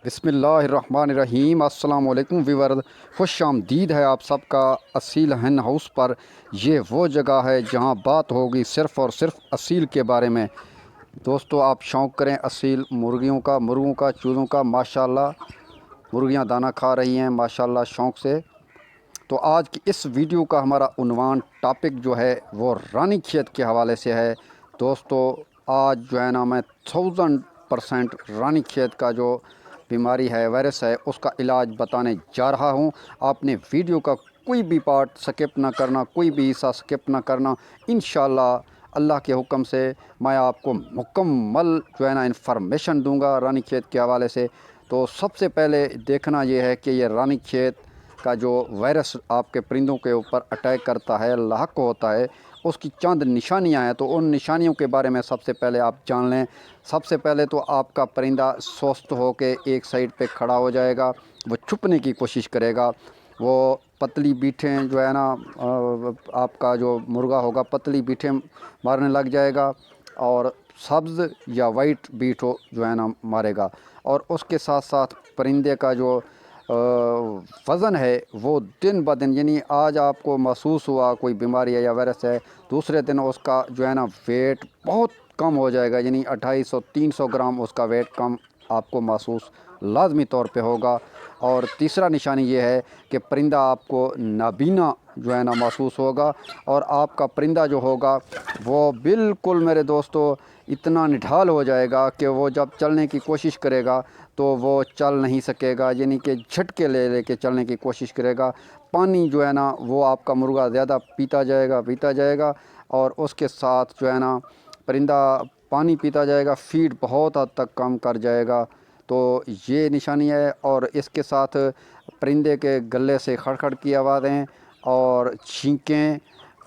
बिस्मिल्लाहिर्रहमानिर्रहीम। अस्सलाम वालेकुम व्यूअर्स, खुश आमदीद है आप सबका असील hen हाउस पर। ये वो जगह है जहाँ बात होगी सिर्फ़ और सिर्फ असील के बारे में। दोस्तों, आप शौक़ करें असील मुर्गियों का, मुर्गों का, चूज़ों का। माशाल्लाह मुर्गियाँ दाना खा रही हैं माशाल्लाह शौक़ से। तो आज की इस वीडियो का हमारा उन्वान टॉपिक जो है वो रानीखेत के हवाले से है। दोस्तों, आज जो है ना मैं 1000% रानीखेत का जो बीमारी है, वायरस है, उसका इलाज बताने जा रहा हूं। आपने वीडियो का कोई भी पार्ट स्किप ना करना, कोई भी हिस्सा स्किप ना करना। इंशाल्लाह अल्लाह के हुक्म से मैं आपको मुकम्मल जो है ना इन्फॉर्मेशन दूंगा रानीखेत के हवाले से। तो सबसे पहले देखना ये है कि ये रानीखेत का जो वायरस आपके परिंदों के ऊपर अटैक करता है, लाक होता है, उसकी चंद निशानियां हैं। तो उन निशानियों के बारे में सबसे पहले आप जान लें। सबसे पहले तो आपका परिंदा स्वस्थ होकर एक साइड पे खड़ा हो जाएगा, वो छुपने की कोशिश करेगा। वो पतली बीठें जो है ना, आपका जो मुर्गा होगा पतली बीठें मारने लग जाएगा और सब्ज़ या वाइट बीट हो जो है ना मारेगा। और उसके साथ साथ परिंदे का जो वज़न है वो दिन ब दिन, यानी आज आपको महसूस हुआ कोई बीमारी है या वायरस है, दूसरे दिन उसका जो है ना वेट बहुत कम हो जाएगा। यानी 250-300 ग्राम उसका वेट कम आपको महसूस लाजमी तौर पे होगा। और तीसरा निशानी ये है कि परिंदा आपको नाबीना जो है ना महसूस होगा। और आपका परिंदा जो होगा वो बिल्कुल मेरे दोस्तों इतना निढाल हो जाएगा कि वो जब चलने की कोशिश करेगा तो वो चल नहीं सकेगा, यानी कि झटके ले लेके चलने की कोशिश करेगा। पानी जो है ना वो आपका मुर्गा ज़्यादा पीता जाएगा और उसके साथ जो है ना परिंदा पानी पीता जाएगा, फीड बहुत हद तक कम कर जाएगा। तो ये निशानी है। और इसके साथ परिंदे के गले से खड़खड़ की आवाज़ें और छींकें,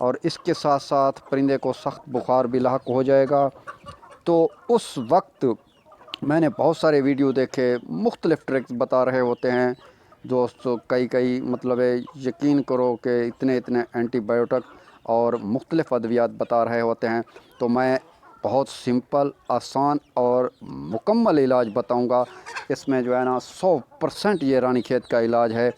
और इसके साथ साथ परिंदे को सख्त बुखार भी लाक हो जाएगा। तो उस वक्त मैंने बहुत सारे वीडियो देखे, मुख्तलिफ़ ट्रिक्स बता रहे होते हैं दोस्तों, कई मतलब है, यकीन करो कि इतने एंटीबायोटिक और मुख्तलिफ़ अद्वियात बता रहे होते हैं। तो मैं बहुत सिंपल, आसान और मुकम्मल इलाज बताऊंगा। इसमें जो है ना 100% ये रानीखेत का इलाज है।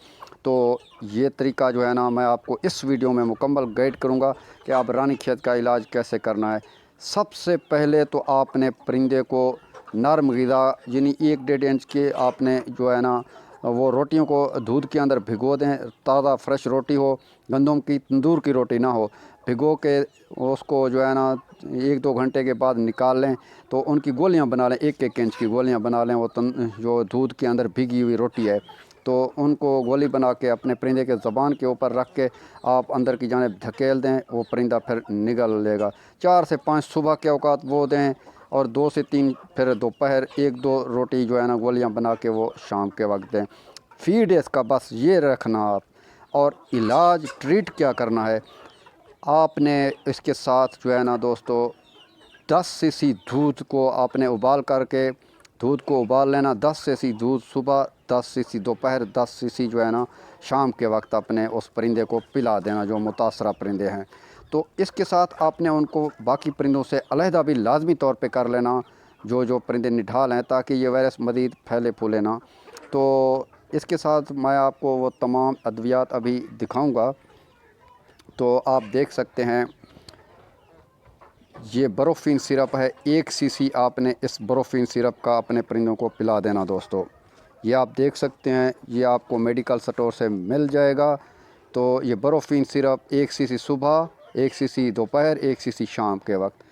तो ये तरीका जो है ना मैं आपको इस वीडियो में मुकम्मल गाइड करूंगा कि आप रानीखेत का इलाज कैसे करना है। सबसे पहले तो आपने परिंदे को नरम ग़िज़ा यानी 1-1.5 इंच के आपने जो है ना वो रोटियों को दूध के अंदर भिगो दें। ताज़ा फ्रेश रोटी हो, गंदम की तंदूर की रोटी ना हो। भिगो के उसको जो है ना 1-2 घंटे के बाद निकाल लें। तो उनकी गोलियां बना लें, 1-1 इंच की गोलियां बना लें। वो जो दूध के अंदर भिगी हुई रोटी है, तो उनको गोली बना के अपने परिंदे के ज़बान के ऊपर रख के आप अंदर की जानिब धकेल दें। वो परिंदा फिर निगल लेगा। 4 से 5 सुबह के औकात वो दें और 2 से 3 फिर दोपहर 1-2 रोटी जो है ना गोलियां बना के वो शाम के वक्त दें। फीड इसका बस ये रखना आप। और इलाज ट्रीट क्या करना है, आपने इसके साथ जो है ना दोस्तों 10 सीसी दूध को आपने उबाल करके दूध को उबाल लेना। 10 सीसी दूध सुबह, 10 सीसी दोपहर, 10 सीसी जो है ना शाम के वक्त अपने उस परिंदे को पिला देना जो मुतासरा परिंदे हैं। तो इसके साथ आपने उनको बाकी परिंदों से अलहदा भी लाजमी तौर पे कर लेना, जो परिंदे निढाल हैं, ताकि ये वायरस मज़ीद फैले फूले ना। तो इसके साथ मैं आपको वो तमाम अद्वियात अभी दिखाऊंगा। तो आप देख सकते हैं ये बरोफिन सिरप है। 1 सीसी आपने इस बरोफिन सिरप का अपने परिंदों को पिला देना दोस्तों। ये आप देख सकते हैं, ये आपको मेडिकल स्टोर से मिल जाएगा। तो ये बरोफिन सिरप 1 सीसी सुबह, 1 सीसी दोपहर, 1 सीसी शाम के वक्त।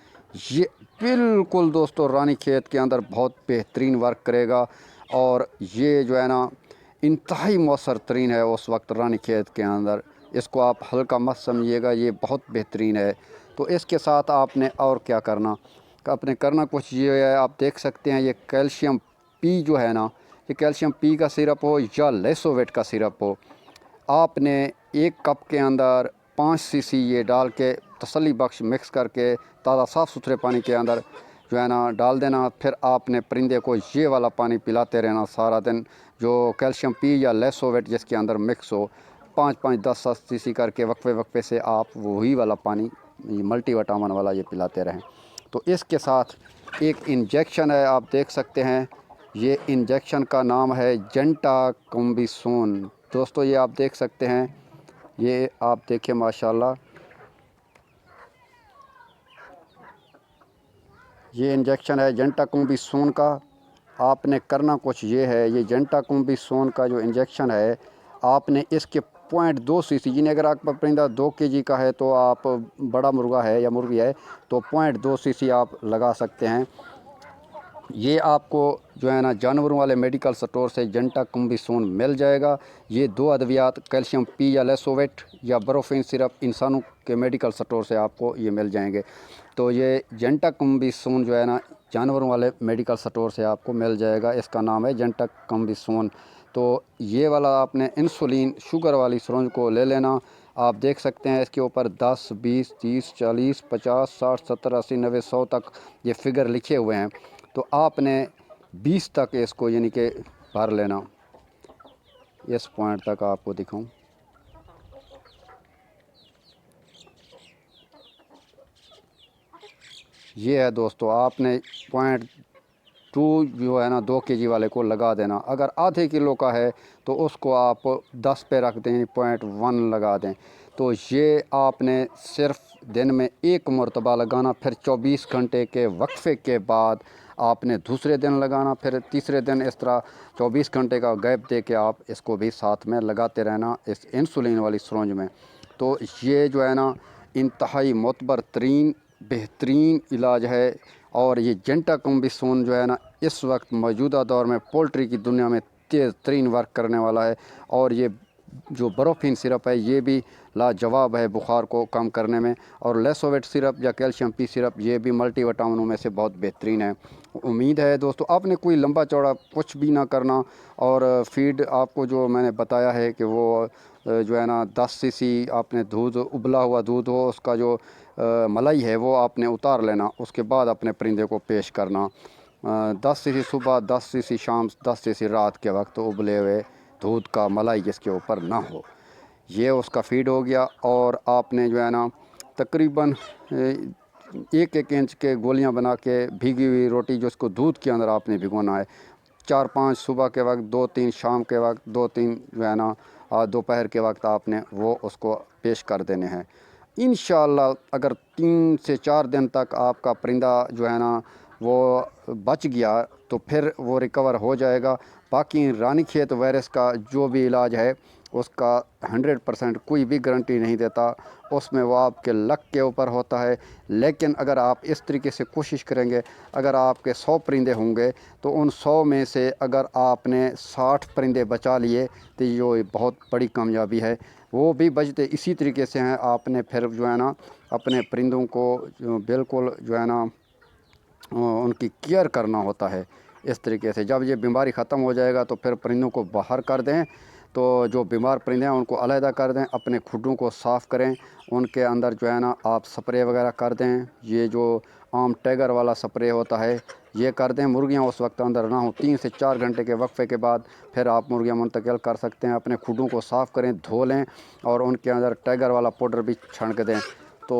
ये बिल्कुल दोस्तों रानीखेत के अंदर बहुत बेहतरीन वर्क करेगा। और ये जो है ना इंतहाई मौसर तरीन है उस वक्त रानीखेत के अंदर। इसको आप हल्का मत समझिएगा, ये बहुत बेहतरीन है। तो इसके साथ आपने और क्या करना, आपने करना कुछ ये है, आप देख सकते हैं ये कैल्शियम पी जो है ना, ये कैल्शियम पी का सिरप हो या लेसोवेट का सिरप हो, आपने 1 कप के अंदर 5 सीसी ये डाल के तसल्ली बख्श मिक्स करके ताज़ा साफ़ सुथरे पानी के अंदर जो है ना डाल देना। फिर आपने परिंदे को ये वाला पानी पिलाते रहना सारा दिन, जो कैल्शियम पी या लेसोवेट जिसके अंदर मिक्स हो। 5-5, 10-10 सीसी करके वक्फे से आप वही वाला पानी मल्टीविटामिन वाला ये पिलाते रहें। तो इसके साथ एक इंजेक्शन है, आप देख सकते हैं, یہ انجیکشن کا نام ہے جینٹاکمبیسون۔ دوستو یہ آپ دیکھ سکتے ہیں، یہ آپ دیکھیں ماشاءاللہ، یہ انجیکشن ہے جینٹاکمبیسون کا۔ آپ نے کرنا کچھ یہ ہے، یہ جینٹاکمبیسون کا جو انجیکشن ہے آپ نے اس کے 0.2 cc، یعنی اگر آپ کا پرندہ 2 kg کا ہے تو آپ بڑا مرغا ہے یا مرغی ہے تو 0.2 cc آپ لگا سکتے ہیں۔ یہ آپ کو جو ہے نا جانوروں والے میڈیکل سٹور سے جینٹاکمبیسون مل جائے گا۔ یہ 2 ادویات کیلشیم پی یا لیسوویٹ یا بروفین سرپ انسانوں کے میڈیکل سٹور سے آپ کو یہ مل جائیں گے۔ تو یہ جینٹاکمبیسون جو ہے نا جانوروں والے میڈیکل سٹور سے آپ کو مل جائے گا، اس کا نام ہے جینٹاکمبیسون۔ تو یہ والا آپ نے انسولین شوگر والی سرنج کو لے لینا۔ آپ دیکھ سکتے ہیں اس کے اوپر 10 20 30 40 50 60 70 80 90 100 تک یہ فگر لکھے ہوئے ہیں۔ تو آپ نے 20 تک اس کو یعنی کہ بھر لینا۔ اس پوائنٹ تک آپ کو دکھاؤں، یہ ہے دوستو، آپ نے 0.2 جو ہے نا 2 kg والے کو لگا دینا۔ اگر آدھے کلو کا ہے تو اس کو آپ 10 پہ رکھ دیں، 0.1 لگا دیں۔ تو یہ آپ نے صرف دن میں 1 مرتبہ لگانا، پھر 24 گھنٹے کے وقفے کے بعد آپ نے دوسرے دن لگانا، پھر تیسرے دن، اس طرح 24 گھنٹے کا گیپ دے کے آپ اس کو بھی ساتھ میں لگاتے رہنا اس انسولین والی سرنج میں۔ تو یہ جو ہے نا انتہائی معتبر ترین بہترین علاج ہے، اور یہ جینٹاکمبیسون جو ہے نا اس وقت موجودہ دور میں پولٹری کی دنیا میں تیز ترین ورک کرنے والا ہے۔ اور یہ جو بروفین سرپ ہے یہ بھی لاجواب ہے بخار کو کم کرنے میں، اور لیسوویٹ سرپ یا کیلشیم پی سرپ یہ بھی ملٹی وٹامنوں میں سے بہت بہترین ہے۔ امید ہے دوستو آپ نے کوئی لمبا چوڑا کچھ بھی نہ کرنا، اور فیڈ آپ کو جو میں نے بتایا ہے کہ وہ جو ہے نا 10 cc آپ نے دودھ، ابلا ہوا دودھ ہو، اس کا جو ملائی ہے وہ آپ نے اتار لینا، اس کے بعد اپنے پرندے کو پیش کرنا۔ 10 cc صبح، 10 cc شام، 10 cc رات کے وقت ابلے ہوئے دودھ کا ملائی جس کے اوپر نہ ہو، یہ اس کا فیڈ ہو گیا۔ اور آپ نے جو ہے نا تقریباً 1 انچ کے گولیاں بنا کے بھیگی ہوئی روٹی جو اس کو دودھ کے اندر آپ نے بھگونا ہے، 4-5 صبح کے وقت، 2-3 شام کے وقت، 2-3 جو ہے نا دوپہر کے وقت آپ نے وہ اس کو پیش کر دینے ہیں۔ انشاءاللہ اگر 3 سے 4 دن تک آپ کا پرندہ جو ہے نا وہ بچ گیا تو پھر وہ ریکور ہو جائے گا۔ باقی رانی کھیت وائرس کا جو بھی علاج ہے اس کا 100% کوئی بھی گارنٹی نہیں دیتا، اس میں وہ آپ کے لک کے اوپر ہوتا ہے۔ لیکن اگر آپ اس طریقے سے کوشش کریں گے، اگر آپ کے 100 پرندے ہوں گے تو ان 100 میں سے اگر آپ نے 60 پرندے بچا لیے تو یہ بہت بڑی کامیابی ہے۔ وہ بھی بچتے اسی طریقے سے ہیں، آپ نے پھر جو ہے نا اپنے پرندوں کو بالکل جو ہے نا ان کی کیئر کرنا ہوتا ہے اس طریقے سے۔ جب یہ بیماری ختم ہو جائے گا تو پھر پرندوں کو باہر کر دیں، تو جو بیمار پرندے ہیں ان کو علیحدہ کر دیں، اپنے کھڈوں کو صاف کریں، ان کے اندر جو ہے نا آپ سپرے وغیرہ کر دیں، یہ جو عام ٹیگر والا سپرے ہوتا ہے یہ کر دیں۔ مرغیاں اس وقت اندر نہ ہوں، 3 سے 4 گھنٹے کے وقفے کے بعد پھر آپ مرغیاں منتقل کر سکتے ہیں۔ اپنے کھڈوں کو صاف کریں، دھو لیں، اور ان کے اندر ٹیگر والا پاؤڈر بھی چھڑک دیں۔ تو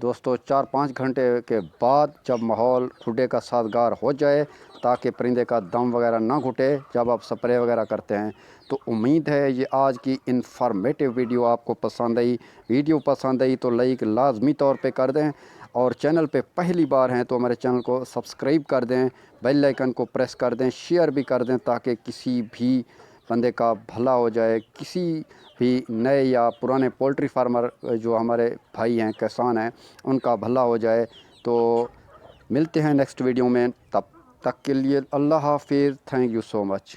دوستو 4-5 گھنٹے کے بعد جب ماحول کھڈے کا سازگار ہو جائے تاکہ پرندے کا دم وغیرہ نہ گھٹے جب آپ سپرے وغیرہ کرتے ہیں، تو امید ہے یہ آج کی انفارمیٹیو ویڈیو آپ کو پسند آئی۔ ویڈیو پسند آئی تو لائک لازمی طور پہ کر دیں، اور چینل پہ پہلی بار ہیں تو ہمارے چینل کو سبسکرائب کر دیں، بیل آئیکن کو پریس کر دیں، شیئر بھی کر دیں تاکہ کسی بھی بندے کا بھلا ہو جائے، کسی بھی نئے یا پرانے پولٹری فارمر جو ہمارے بھائی ہیں، کسان ہیں، ان کا بھلا ہو جائے۔ تو ملتے ہیں نیکسٹ ویڈیو میں، تب تک کے لیے اللہ حافظ، تھینک یو سو مچ۔